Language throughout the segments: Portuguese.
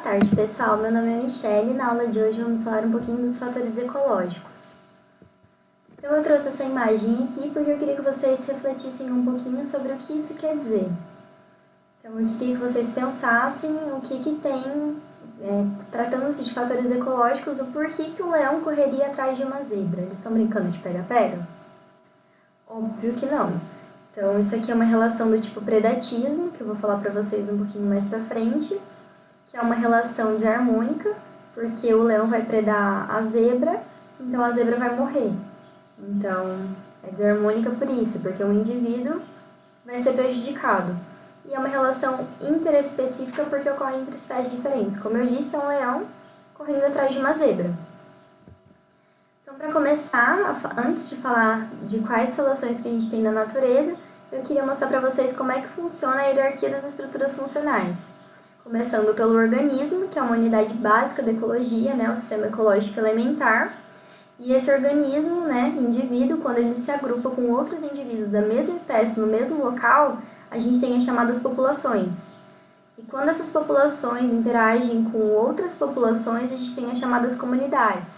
tarde, pessoal. Meu nome é Michelle e na aula de hoje vamos falar um pouquinho dos fatores ecológicos. Então eu trouxe essa imagem aqui porque eu queria que vocês refletissem um pouquinho sobre o que isso quer dizer. Então eu queria que vocês pensassem o que tem, tratando-se de fatores ecológicos, o porquê que o leão correria atrás de uma zebra. Eles estão brincando de pega-pega? Óbvio que não. Então isso aqui é uma relação do tipo predatismo, que eu vou falar para vocês um pouquinho mais pra frente, que é uma relação desarmônica, porque o leão vai predar a zebra, então a zebra vai morrer. Então, é desarmônica por isso, porque um indivíduo vai ser prejudicado. E é uma relação interespecífica porque ocorre entre espécies diferentes. Como eu disse, é um leão correndo atrás de uma zebra. Então, para começar, antes de falar de quais relações que a gente tem na natureza, eu queria mostrar para vocês como é que funciona a hierarquia das estruturas funcionais. Começando pelo organismo, que é uma unidade básica da ecologia, o sistema ecológico elementar. E esse organismo, indivíduo, quando ele se agrupa com outros indivíduos da mesma espécie no mesmo local, a gente tem as chamadas populações. E quando essas populações interagem com outras populações, a gente tem as chamadas comunidades.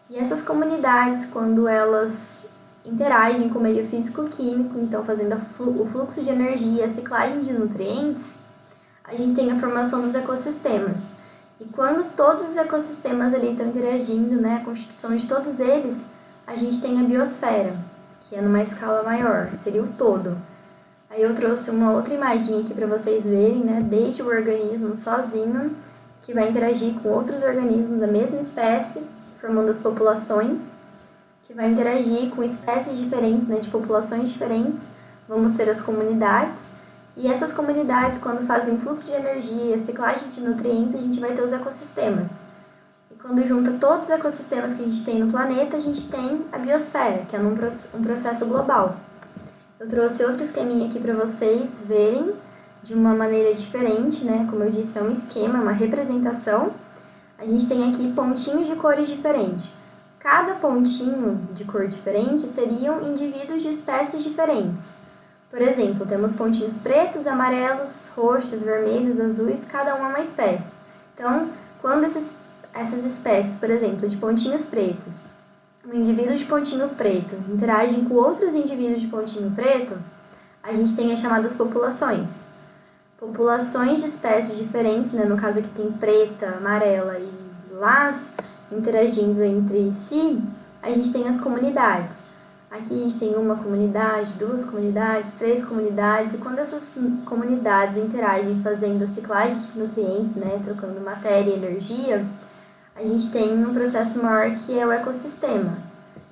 E essas comunidades, quando elas interagem com o meio físico-químico, então fazendo o fluxo de energia, a ciclagem de nutrientes, a gente tem a formação dos ecossistemas. E quando todos os ecossistemas ali estão interagindo, a constituição de todos eles, a gente tem a biosfera, que é numa escala maior, seria o todo. Aí eu trouxe uma outra imagem aqui para vocês verem, desde o organismo sozinho, que vai interagir com outros organismos da mesma espécie, formando as populações, que vai interagir com espécies diferentes, de populações diferentes, vamos ter as comunidades. E essas comunidades, quando fazem fluxo de energia, ciclagem de nutrientes, a gente vai ter os ecossistemas. E quando junta todos os ecossistemas que a gente tem no planeta, a gente tem a biosfera, que é um processo global. Eu trouxe outro esqueminha aqui para vocês verem de uma maneira diferente, como eu disse, é um esquema, uma representação. A gente tem aqui pontinhos de cores diferentes. Cada pontinho de cor diferente seriam indivíduos de espécies diferentes. Por exemplo, temos pontinhos pretos, amarelos, roxos, vermelhos, azuis, cada um é uma espécie. Então, quando essas espécies, por exemplo, de pontinhos pretos, um indivíduo de pontinho preto interagem com outros indivíduos de pontinho preto, a gente tem as chamadas populações. Populações de espécies diferentes, no caso aqui tem preta, amarela e lilás, interagindo entre si, a gente tem as comunidades. Aqui a gente tem uma comunidade, duas comunidades, três comunidades, e quando essas comunidades interagem fazendo a ciclagem de nutrientes, trocando matéria e energia, a gente tem um processo maior que é o ecossistema.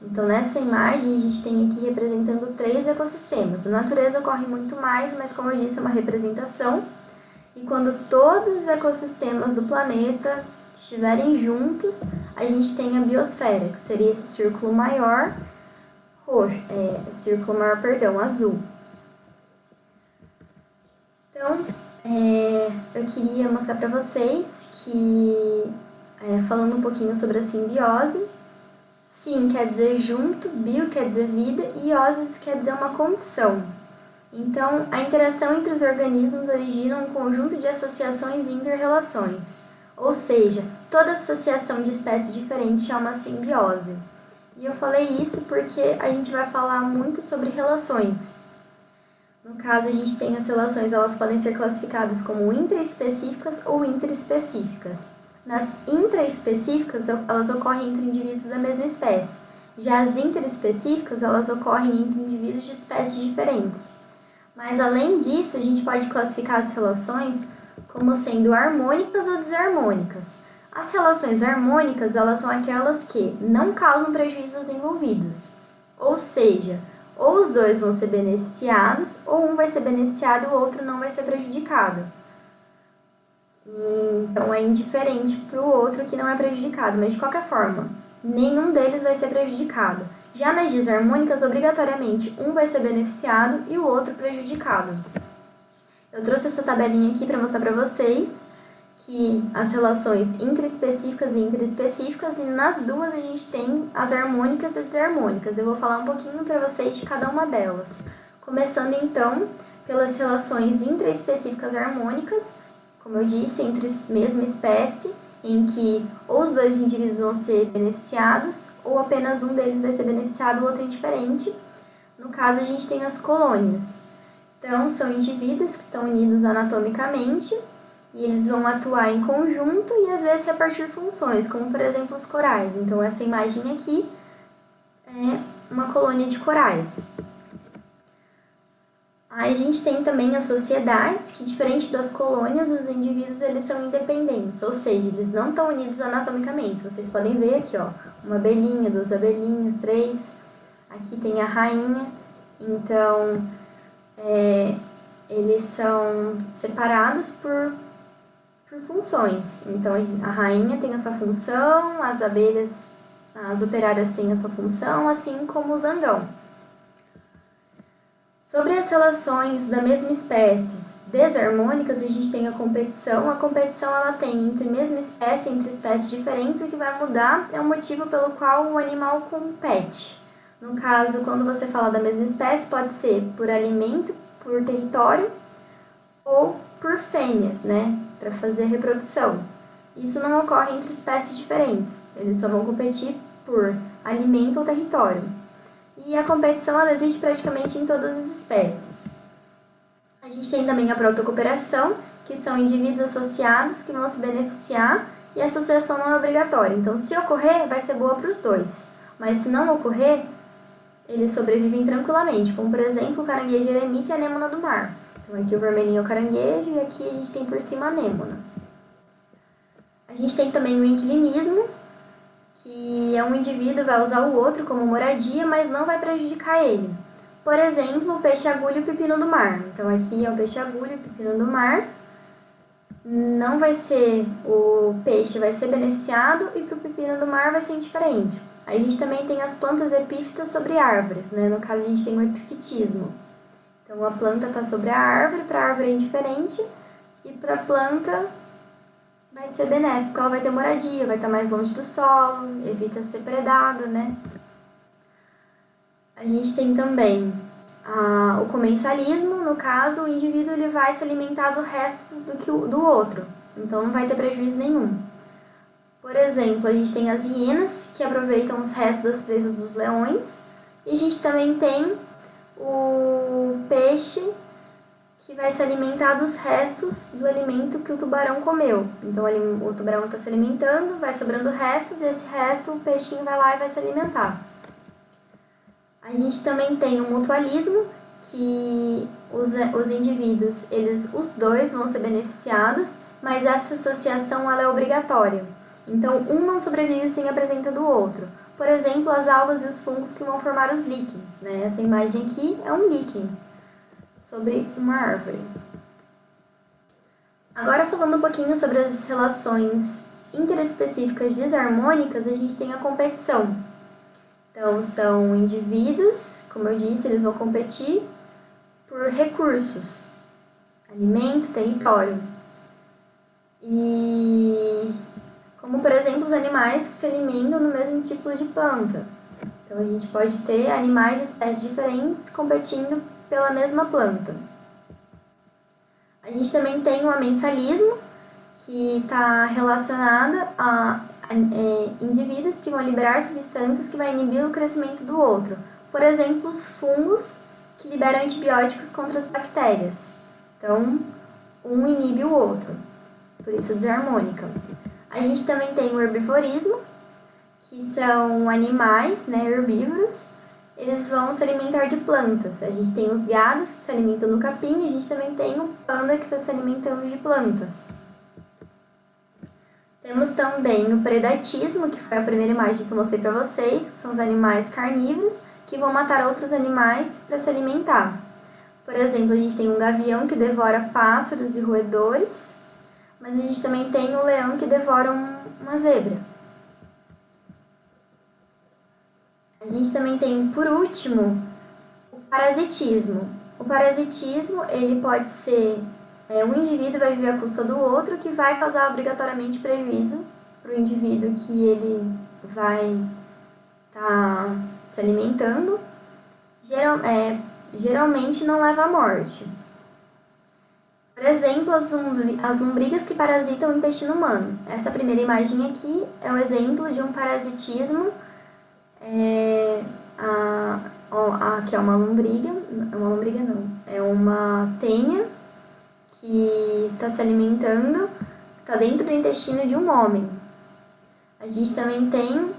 Então nessa imagem a gente tem aqui representando 3 ecossistemas. Na natureza ocorre muito mais, mas como eu disse, é uma representação. E quando todos os ecossistemas do planeta estiverem juntos, a gente tem a biosfera, que seria esse círculo maior, azul. Então, eu queria mostrar para vocês que, falando um pouquinho sobre a simbiose, sim quer dizer junto, bio quer dizer vida e iosis quer dizer uma condição. Então, a interação entre os organismos origina um conjunto de associações e inter-relações, ou seja, toda associação de espécies diferentes é uma simbiose. E eu falei isso porque a gente vai falar muito sobre relações. No caso, a gente tem as relações, elas podem ser classificadas como intraespecíficas ou interespecíficas. Nas intraespecíficas, elas ocorrem entre indivíduos da mesma espécie. Já as interespecíficas, elas ocorrem entre indivíduos de espécies diferentes. Mas, além disso, a gente pode classificar as relações como sendo harmônicas ou desarmônicas. As relações harmônicas, elas são aquelas que não causam prejuízo aos envolvidos. Ou seja, ou os dois vão ser beneficiados, ou um vai ser beneficiado e o outro não vai ser prejudicado. Então, é indiferente para o outro que não é prejudicado, mas de qualquer forma, nenhum deles vai ser prejudicado. Já nas desarmônicas, obrigatoriamente, um vai ser beneficiado e o outro prejudicado. Eu trouxe essa tabelinha aqui para mostrar para vocês que as relações intraespecíficas e interespecíficas, e nas duas a gente tem as harmônicas e desarmônicas. Eu vou falar um pouquinho para vocês de cada uma delas. Começando então pelas relações intraespecíficas harmônicas, como eu disse, entre mesma espécie, em que ou os dois indivíduos vão ser beneficiados, ou apenas um deles vai ser beneficiado, o outro é indiferente. No caso, a gente tem as colônias. Então, são indivíduos que estão unidos anatomicamente e eles vão atuar em conjunto e às vezes repartir funções, como por exemplo os corais. Então, essa imagem aqui é uma colônia de corais. Aí a gente tem também as sociedades, que diferente das colônias, os indivíduos eles são independentes, ou seja, eles não estão unidos anatomicamente. Vocês podem ver aqui, ó, uma abelhinha, duas abelhinhas, três. Aqui tem a rainha. Então, eles são separados por funções. Então, a rainha tem a sua função, as abelhas, as operárias têm a sua função, assim como o zangão. Sobre as relações da mesma espécie desarmônicas, a gente tem a competição. A competição ela tem entre mesma espécie, entre espécies diferentes, o que vai mudar é o motivo pelo qual o animal compete. No caso, quando você fala da mesma espécie, pode ser por alimento, por território ou por fêmeas, né, para fazer a reprodução. Isso não ocorre entre espécies diferentes, eles só vão competir por alimento ou território. E a competição ela existe praticamente em todas as espécies. A gente tem também a protocooperação, que são indivíduos associados que vão se beneficiar e a associação não é obrigatória. Então, se ocorrer, vai ser boa para os dois. Mas se não ocorrer, eles sobrevivem tranquilamente, como por exemplo o caranguejo eremita e a anêmona do mar. Então aqui o vermelhinho é o caranguejo e aqui a gente tem por cima a anêmona. A gente tem também o inquilinismo, que é um indivíduo vai usar o outro como moradia, mas não vai prejudicar ele. Por exemplo, o peixe-agulha e o pepino do mar. Então aqui é o peixe-agulha e o pepino do mar. Não vai ser, o peixe vai ser beneficiado e para o pepino do mar vai ser indiferente. Aí a gente também tem as plantas epífitas sobre árvores, né? No caso a gente tem o epifitismo. Então a planta está sobre a árvore, para a árvore é indiferente e para a planta vai ser benéfico, ela vai ter moradia, vai estar mais longe do solo, evita ser predada, né? A gente tem também o comensalismo, no caso o indivíduo ele vai se alimentar do resto do outro, então não vai ter prejuízo nenhum. Por exemplo, a gente tem as hienas, que aproveitam os restos das presas dos leões. E a gente também tem o peixe, que vai se alimentar dos restos do alimento que o tubarão comeu. Então, o tubarão está se alimentando, vai sobrando restos, e esse resto o peixinho vai lá e vai se alimentar. A gente também tem o mutualismo, que os indivíduos, os dois vão ser beneficiados, mas essa associação ela é obrigatória. Então, um não sobrevive sem a presença do outro. Por exemplo, as algas e os fungos que vão formar os líquens, né? Essa imagem aqui é um líquen sobre uma árvore. Agora, falando um pouquinho sobre as relações interespecíficas desarmônicas, a gente tem a competição. Então, são indivíduos, como eu disse, eles vão competir por recursos, alimento, território. E como, por exemplo, os animais que se alimentam no mesmo tipo de planta. Então, a gente pode ter animais de espécies diferentes competindo pela mesma planta. A gente também tem o amensalismo, que está relacionado a indivíduos que vão liberar substâncias que vão inibir o crescimento do outro. Por exemplo, os fungos que liberam antibióticos contra as bactérias. Então, um inibe o outro, por isso desarmônica. A gente também tem o herbivorismo, que são animais, né, herbívoros. Eles vão se alimentar de plantas. A gente tem os gados que se alimentam do capim e a gente também tem o panda que está se alimentando de plantas. Temos também o predatismo, que foi a primeira imagem que eu mostrei para vocês, que são os animais carnívoros que vão matar outros animais para se alimentar. Por exemplo, a gente tem um gavião que devora pássaros e roedores, mas a gente também tem o leão que devora uma zebra. A gente também tem, por último, o parasitismo. O parasitismo, ele pode ser um indivíduo vai viver à custa do outro, que vai causar obrigatoriamente prejuízo para o indivíduo que ele vai estar se alimentando. Geralmente não leva à morte. Por exemplo, as lombrigas que parasitam o intestino humano. Essa primeira imagem aqui é um exemplo de um parasitismo. Aqui é uma lombriga não, é uma tênia que está se alimentando, está dentro do intestino de um homem. A gente também tem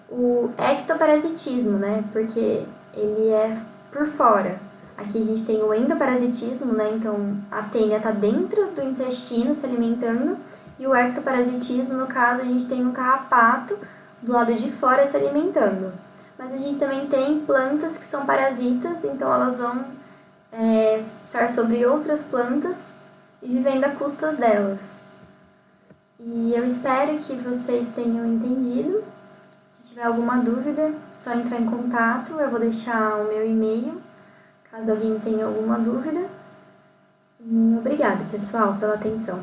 o ectoparasitismo, né, porque ele é por fora. Aqui a gente tem o endoparasitismo, né, então a tênia está dentro do intestino se alimentando, e o ectoparasitismo, no caso, a gente tem um carrapato do lado de fora se alimentando. Mas a gente também tem plantas que são parasitas, então elas vão estar sobre outras plantas e vivendo a custas delas. E eu espero que vocês tenham entendido. Se tiver alguma dúvida, é só entrar em contato. Eu vou deixar o meu e-mail, caso alguém tenha alguma dúvida. E obrigada, pessoal, pela atenção.